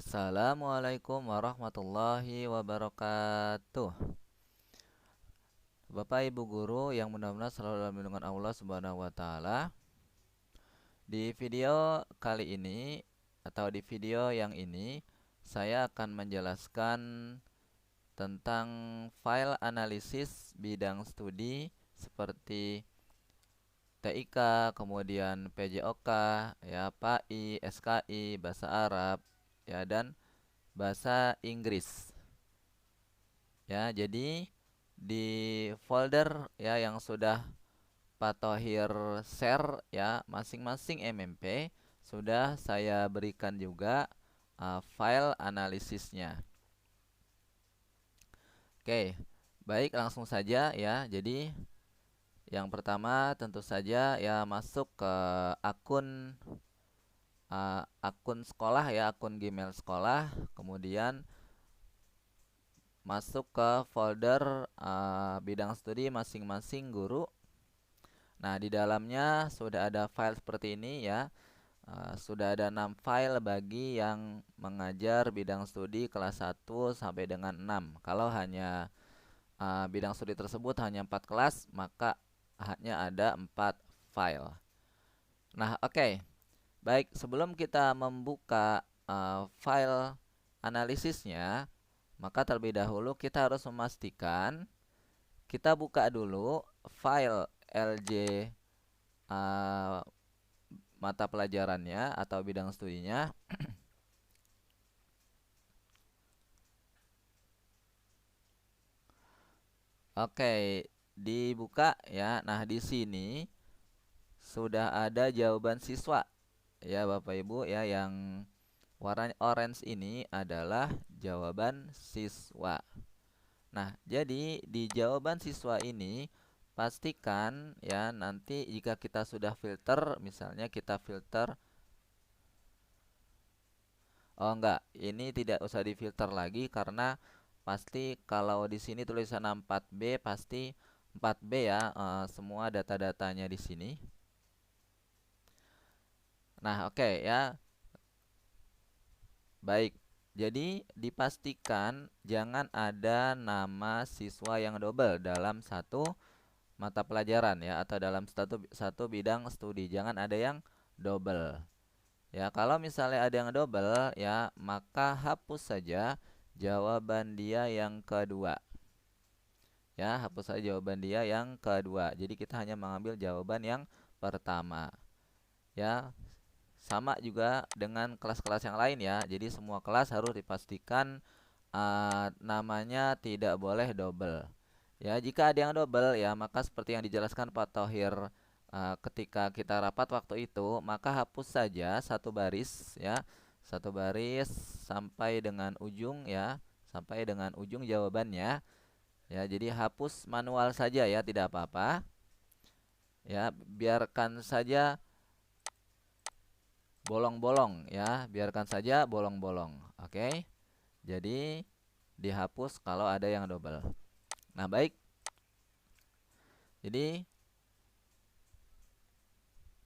Assalamualaikum warahmatullahi wabarakatuh. Bapak Ibu guru yang mudah-mudahan selalu dalam lindungan Allah Subhanahu wa taala. Di video kali ini atau di video yang ini saya akan menjelaskan tentang file analisis bidang studi seperti TIK, kemudian PJOK, ya, PAI, SKI, bahasa Arab, ya, dan bahasa Inggris. Ya, jadi di folder ya yang sudah Pak Thohir share ya masing-masing MMP sudah saya berikan juga file analisisnya. Oke, baik langsung saja ya. Jadi yang pertama tentu saja ya masuk ke akun sekolah ya, akun Gmail sekolah, kemudian masuk ke folder bidang studi masing-masing guru. Nah, di dalamnya sudah ada file seperti ini ya. Sudah ada 6 file bagi yang mengajar bidang studi kelas 1 sampai dengan 6. Kalau hanya bidang studi tersebut hanya 4 kelas, maka hanya ada 4 file. Nah, oke. Baik, sebelum kita membuka file analisisnya, maka terlebih dahulu kita harus memastikan kita buka dulu file LJ mata pelajarannya atau bidang studinya. Oke, dibuka ya. Nah, di sini sudah ada jawaban siswa ya Bapak Ibu ya, yang warna orange ini adalah jawaban siswa. Nah, jadi di jawaban siswa ini pastikan ya nanti jika kita sudah filter, misalnya kita filter, oh enggak, ini tidak usah difilter lagi karena pasti kalau di sini tulisan 4B pasti 4B ya, semua data-datanya di sini. Nah, oke ya. Baik. Jadi dipastikan jangan ada nama siswa yang double dalam satu mata pelajaran ya, atau dalam satu bidang studi. Jangan ada yang double. Ya, kalau misalnya ada yang double ya, maka hapus saja jawaban dia yang kedua. Ya, hapus saja jawaban dia yang kedua. Jadi kita hanya mengambil jawaban yang pertama. Ya, sama juga dengan kelas-kelas yang lain ya. Jadi semua kelas harus dipastikan namanya tidak boleh double. Ya, jika ada yang double ya, maka seperti yang dijelaskan Pak Thohir ketika kita rapat waktu itu, maka hapus saja satu baris ya. Satu baris sampai dengan ujung ya, sampai dengan ujung jawabannya. Ya, jadi hapus manual saja ya, tidak apa-apa. Ya, biarkan saja bolong-bolong ya, biarkan saja bolong-bolong. Oke. Jadi dihapus kalau ada yang double. Nah, baik. Jadi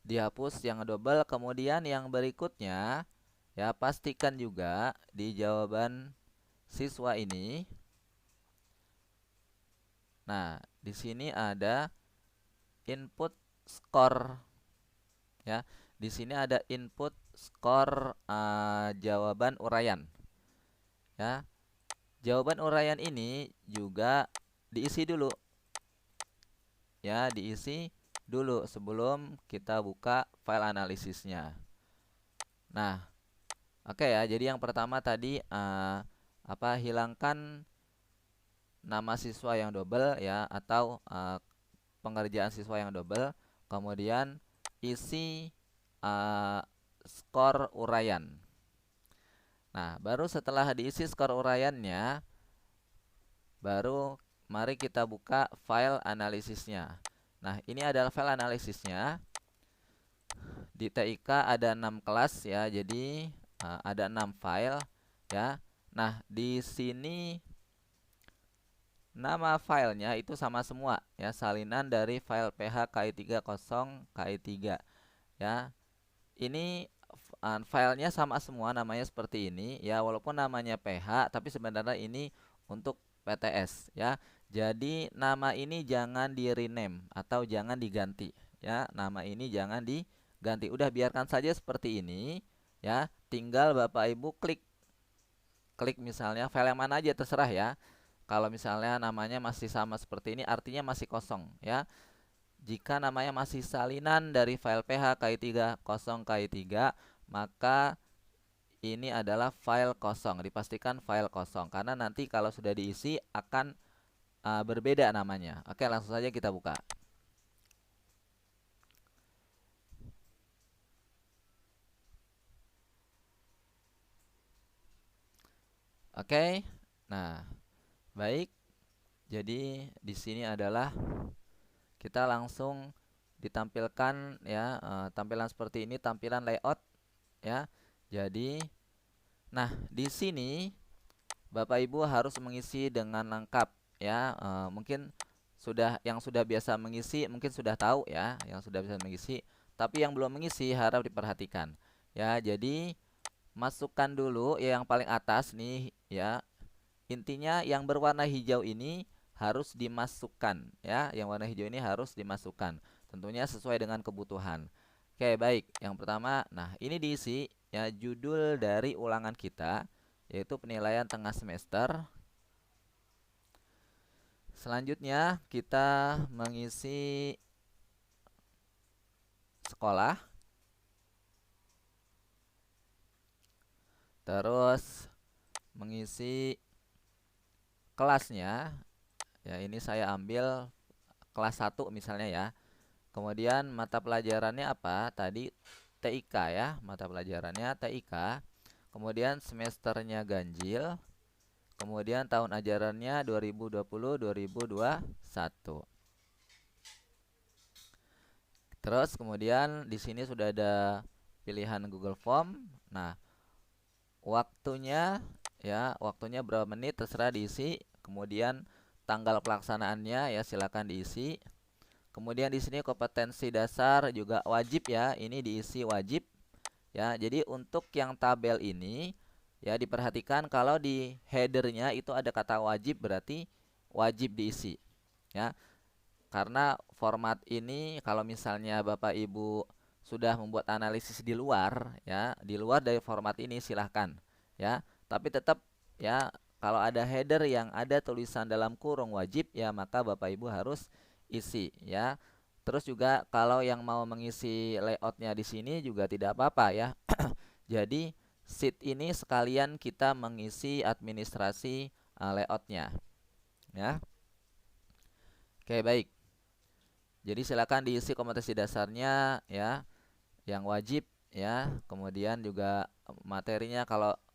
dihapus yang double, kemudian yang berikutnya ya pastikan juga di jawaban siswa ini. Nah, di sini ada input skor ya. Di sini ada input skor jawaban uraian. Ya. Jawaban uraian ini juga diisi dulu. Ya, diisi dulu sebelum kita buka file analisisnya. Nah, oke ya. Jadi yang pertama tadi hilangkan nama siswa yang double ya, atau pengerjaan siswa yang double. Kemudian isi skor uraian. Nah, baru setelah diisi skor uraiannya, baru mari kita buka file analisisnya. Nah, ini adalah file analisisnya. Di TIK ada 6 kelas ya, jadi ada 6 file ya. Nah, di sini nama filenya itu sama semua ya, salinan dari file PH KI30 KI3 ya. Ini filenya sama semua, namanya seperti ini ya, walaupun namanya PH tapi sebenarnya ini untuk PTS ya. Jadi nama ini jangan di rename atau jangan diganti ya, nama ini jangan diganti, udah biarkan saja seperti ini ya. Tinggal Bapak Ibu klik misalnya file yang mana aja terserah ya. Kalau misalnya namanya masih sama seperti ini artinya masih kosong ya. Jika namanya masih salinan dari file PH KI3 kosong KI3, maka ini adalah file kosong. Dipastikan file kosong karena nanti kalau sudah diisi akan berbeda namanya. Oke, langsung saja kita buka. Oke. Nah, baik. Jadi di sini adalah kita langsung ditampilkan ya, tampilan seperti ini, tampilan layout ya. Jadi nah, di sini Bapak Ibu harus mengisi dengan lengkap ya. Mungkin yang sudah biasa mengisi mungkin sudah tahu ya, yang sudah bisa mengisi, tapi yang belum mengisi harap diperhatikan ya. Jadi masukkan dulu ya yang paling atas nih ya. Intinya yang berwarna hijau ini harus dimasukkan ya, yang warna hijau ini harus dimasukkan, tentunya sesuai dengan kebutuhan. Oke, baik. Yang pertama, nah ini diisi ya judul dari ulangan kita, yaitu penilaian tengah semester. Selanjutnya kita mengisi sekolah, terus mengisi kelasnya ya, ini saya ambil kelas 1 misalnya ya. Kemudian mata pelajarannya apa? Tadi TIK ya, mata pelajarannya TIK. Kemudian semesternya ganjil. Kemudian tahun ajarannya 2020-2021. Terus kemudian di sini sudah ada pilihan Google Form. Nah, waktunya ya, waktunya berapa menit terserah diisi. Kemudian tanggal pelaksanaannya ya silakan diisi. Kemudian di sini kompetensi dasar juga wajib ya, ini diisi wajib ya. Jadi untuk yang tabel ini ya diperhatikan kalau di headernya itu ada kata wajib, berarti wajib diisi ya. Karena format ini kalau misalnya Bapak Ibu sudah membuat analisis di luar ya, di luar dari format ini silahkan ya. Tapi tetap ya, kalau ada header yang ada tulisan dalam kurung wajib ya, maka Bapak Ibu harus isi ya. Terus juga kalau yang mau mengisi layoutnya di sini juga tidak apa-apa ya. Jadi sheet ini sekalian kita mengisi administrasi layoutnya ya. Oke, baik. Jadi silakan diisi kompetensi dasarnya ya, yang wajib ya. Kemudian juga materinya,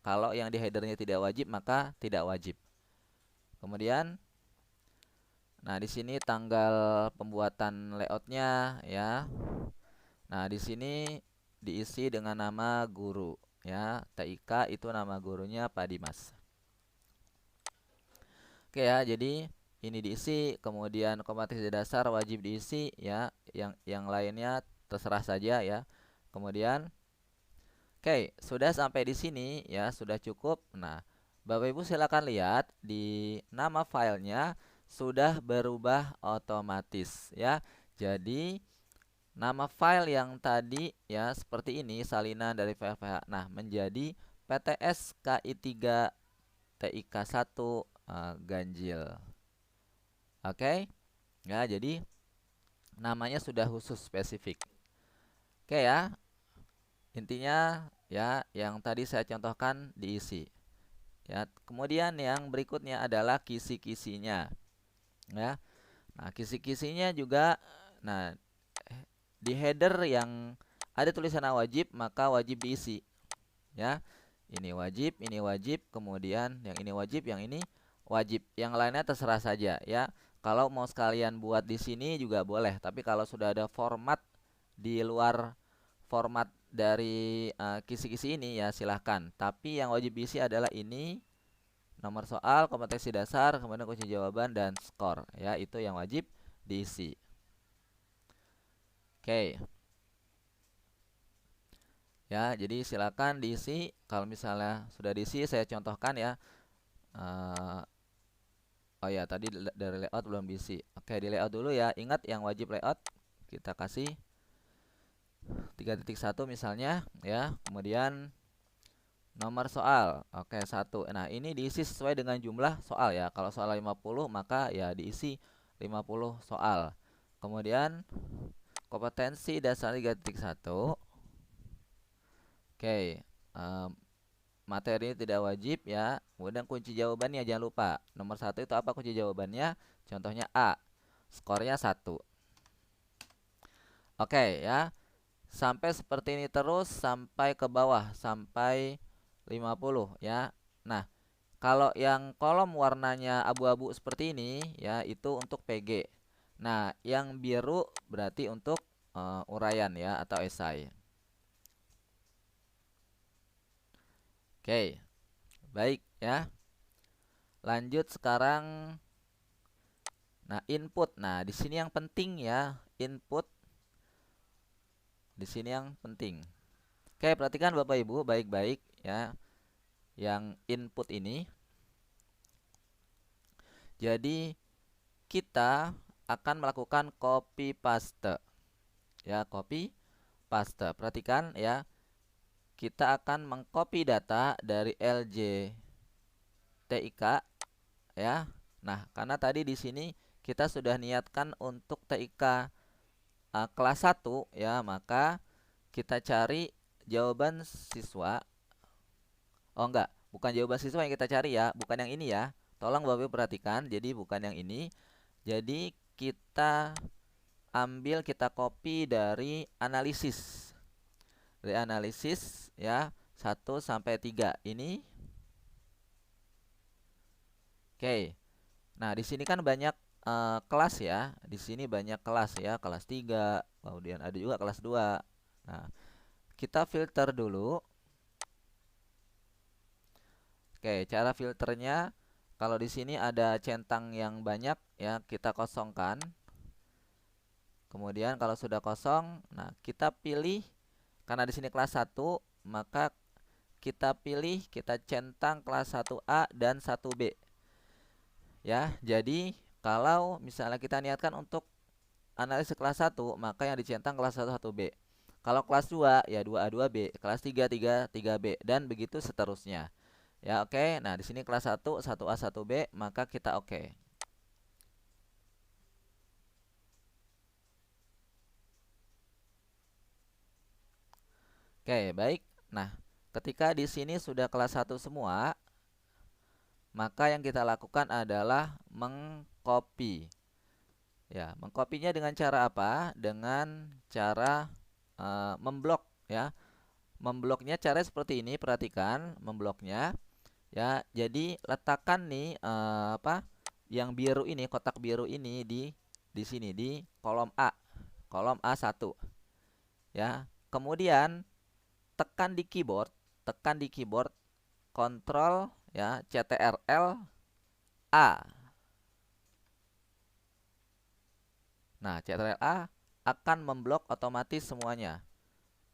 kalau yang di headernya tidak wajib maka tidak wajib. Kemudian nah di sini tanggal pembuatan layoutnya ya. Nah di sini diisi dengan nama guru ya. TIK itu nama gurunya Pak Dimas. Oke ya, jadi ini diisi. Kemudian kompetensi dasar wajib diisi ya. Yang lainnya terserah saja ya. Kemudian oke, sudah sampai di sini ya, sudah cukup. Nah, Bapak Ibu silakan lihat di nama filenya sudah berubah otomatis ya. Jadi nama file yang tadi ya seperti ini, salinan dari file PH. Nah, menjadi PTS KI3 TIK1 ganjil. Oke. Ya, jadi namanya sudah khusus spesifik. Oke ya. Intinya ya yang tadi saya contohkan diisi. Ya, kemudian yang berikutnya adalah kisi-kisinya. Ya. Nah, kisi-kisinya juga nah di header yang ada tulisan wajib maka wajib diisi. Ya. Ini wajib, kemudian yang ini wajib, yang ini wajib. Yang lainnya terserah saja ya. Kalau mau sekalian buat di sini juga boleh, tapi kalau sudah ada format di luar format dari kisi-kisi ini ya silahkan. Tapi yang wajib diisi adalah ini, nomor soal, kompetensi dasar, kemudian kunci jawaban dan skor ya, itu yang wajib diisi. Oke. Ya, jadi silakan diisi. Kalau misalnya sudah diisi, saya contohkan ya. Oh ya, tadi dari layout belum diisi. Oke, di layout dulu ya. Ingat yang wajib layout kita kasih 3.1 misalnya ya. Kemudian nomor soal. Oke, 1. Nah, ini diisi sesuai dengan jumlah soal ya. Kalau soal 50, maka ya diisi 50 soal. Kemudian kompetensi dasar 3.1. Oke, materi tidak wajib ya. Kemudian kunci jawabannya jangan lupa. Nomor 1 itu apa kunci jawabannya? Contohnya A. Skornya 1. Oke ya. Sampai seperti ini terus sampai ke bawah sampai 50 ya. Nah, kalau yang kolom warnanya abu-abu seperti ini ya itu untuk PG. Nah, yang biru berarti untuk uraian ya atau esai. Oke. Baik ya. Lanjut sekarang. Nah, input. Nah, di sini yang penting ya, input. Di sini yang penting. Oke, perhatikan Bapak Ibu baik-baik ya. Yang input ini. Jadi kita akan melakukan copy paste. Ya, copy paste. Perhatikan ya. Kita akan mengcopy data dari LJ TIK ya. Nah, karena tadi di sini kita sudah niatkan untuk TIK kelas 1 ya, maka kita cari jawaban siswa. Oh enggak, bukan jawaban siswa yang kita cari ya, bukan yang ini ya. Tolong Bapak perhatikan, jadi bukan yang ini. Jadi kita ambil, kita copy dari analisis. Dari analisis ya, 1 sampai 3 ini. Oke. Nah, di sini kan banyak kelas ya. Di sini banyak kelas ya, kelas 3, kemudian ada juga kelas 2. Nah, kita filter dulu. Oke, cara filternya kalau di sini ada centang yang banyak ya, kita kosongkan. Kemudian kalau sudah kosong, nah kita pilih karena di sini kelas 1, maka kita pilih, kita centang kelas 1A dan 1B. Ya, jadi kalau misalnya kita niatkan untuk analisis kelas 1, maka yang dicentang kelas 1 1B. Kalau kelas 2 ya 2A 2B, kelas 3 3 3B dan begitu seterusnya. Ya, oke. Nah, di sini kelas 1 1A 1B, maka kita oke. Oke, baik. Nah, ketika di sini sudah kelas 1 semua, maka yang kita lakukan adalah mengcopy. Ya, mengcopynya dengan cara apa? Dengan cara memblok ya. Membloknya cara seperti ini, perhatikan membloknya. Ya, jadi letakkan nih yang biru ini, kotak biru ini di sini di kolom A. Kolom A1. Ya. Kemudian tekan di keyboard Ctrl ya CTRL A. Nah, CTRL A akan memblok otomatis semuanya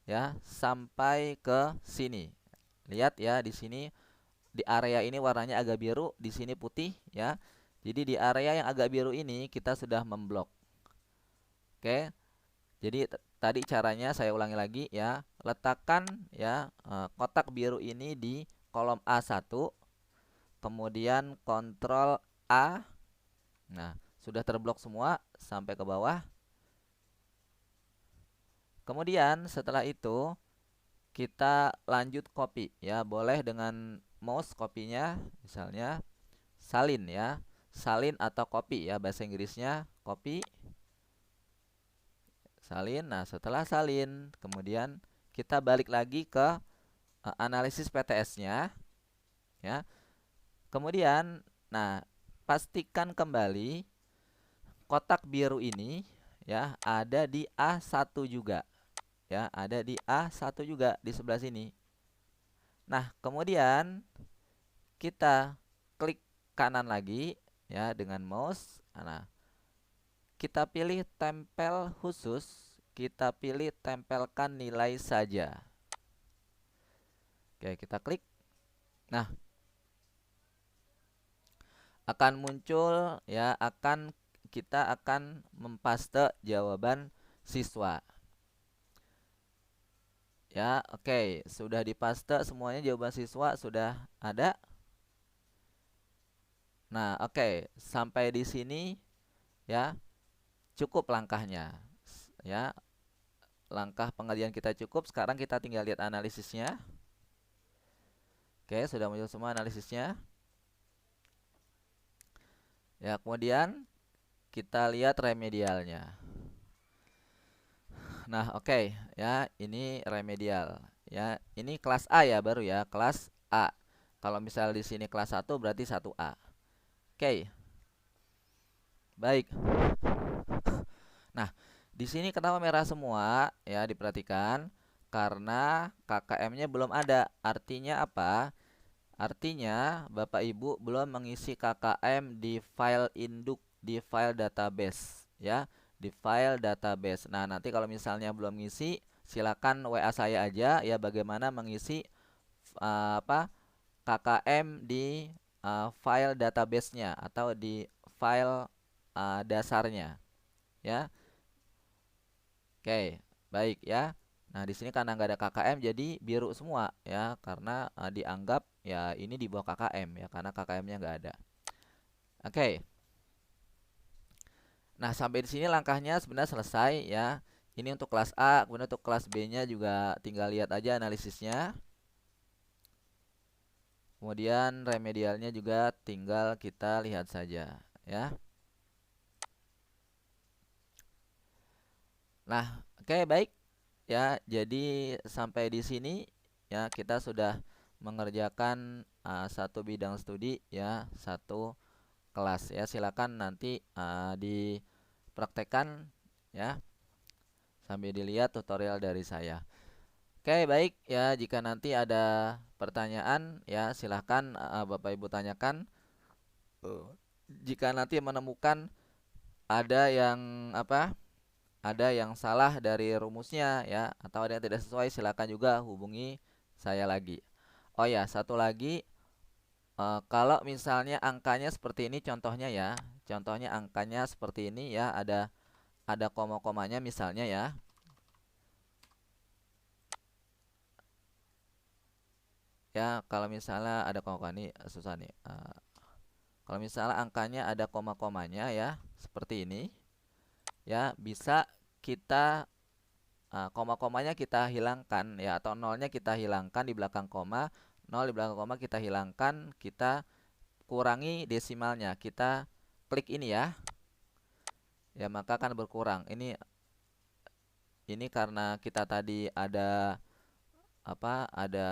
ya sampai ke sini. Lihat ya di sini di area ini warnanya agak biru, di sini putih ya. Jadi di area yang agak biru ini kita sudah memblok. Oke. Jadi tadi caranya saya ulangi lagi ya. Letakkan ya kotak biru ini di kolom A1. Kemudian Ctrl A. Nah, sudah terblok semua sampai ke bawah. Kemudian setelah itu kita lanjut copy ya. Boleh dengan mouse copy-nya misalnya salin ya. Salin atau copy ya bahasa Inggrisnya, copy. Salin. Nah, setelah salin kemudian kita balik lagi ke analisis PTS-nya ya. Kemudian nah, pastikan kembali kotak biru ini ya ada di A1 juga. Ya, ada di A1 juga di sebelah sini. Nah, kemudian kita klik kanan lagi ya dengan mouse. Nah, kita pilih tempel khusus, kita pilih tempelkan nilai saja. Oke, kita klik. Nah, akan muncul ya, kita akan mempaste jawaban siswa. Ya, oke, sudah dipaste semuanya, jawaban siswa sudah ada. Nah, oke, sampai di sini ya cukup langkahnya. Ya, langkah pengerjaan kita cukup. Sekarang kita tinggal lihat analisisnya. Oke, sudah muncul semua analisisnya. Ya, kemudian kita lihat remedialnya. Nah, oke, ya, ini remedial. Ya, ini kelas A ya, baru ya, kelas A. Kalau misal di sini kelas 1 berarti 1A. Oke. Baik. Nah, di sini kenapa merah semua? Ya, diperhatikan karena KKM-nya belum ada. Artinya apa? Artinya Bapak Ibu belum mengisi KKM di file induk, di file database, ya, di file database. Nah, nanti kalau misalnya belum ngisi, silakan WA saya aja ya, bagaimana mengisi KKM di file database-nya atau di file dasarnya, ya. Oke, baik ya. Nah, di sini karena nggak ada KKM jadi biru semua ya, karena dianggap ya ini di bawah KKM ya, karena KKM-nya nggak ada. Oke. Nah, sampai di sini langkahnya sebenarnya selesai ya. Ini untuk kelas A, kemudian untuk kelas B-nya juga tinggal lihat aja analisisnya. Kemudian remedialnya juga tinggal kita lihat saja ya. Nah, oke, baik. Ya, jadi sampai di sini ya kita sudah mengerjakan satu bidang studi ya, satu kelas ya. Silakan nanti dipraktekkan ya, sambil dilihat tutorial dari saya. Oke, baik ya, jika nanti ada pertanyaan ya silahkan Bapak Ibu tanyakan. Jika nanti menemukan ada yang ada yang salah dari rumusnya ya, atau ada yang tidak sesuai, silakan juga hubungi saya lagi. Oh ya, satu lagi, kalau misalnya angkanya seperti ini contohnya ya, contohnya angkanya seperti ini ya, ada koma-komanya misalnya ya. Ya, kalau misalnya ada koma-koma ini susah nih. Kalau misalnya angkanya ada koma-komanya ya, seperti ini. Ya, bisa kita koma-komanya kita hilangkan ya, atau nolnya kita hilangkan di belakang koma, nol di belakang koma kita hilangkan, kita kurangi desimalnya, kita klik ini ya, ya maka akan berkurang. Ini karena kita tadi ada ada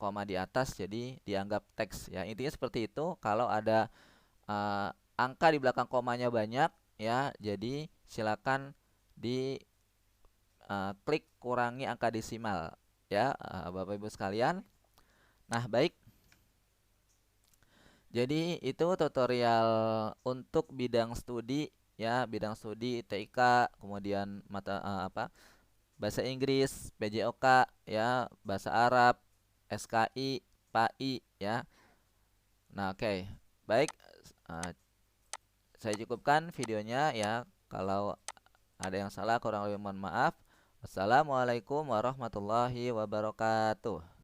koma di atas, jadi dianggap teks ya. Intinya seperti itu. Kalau ada angka di belakang komanya banyak ya, jadi silakan di klik kurangi angka desimal ya, Bapak Ibu sekalian. Nah, baik. Jadi itu tutorial untuk bidang studi ya, bidang studi TIK, kemudian mata bahasa Inggris, PJOK ya, bahasa Arab, SKI, PAI ya. Nah, oke. Baik, uh, saya cukupkan videonya ya. Kalau ada yang salah kurang lebih mohon maaf. Wassalamualaikum warahmatullahi wabarakatuh.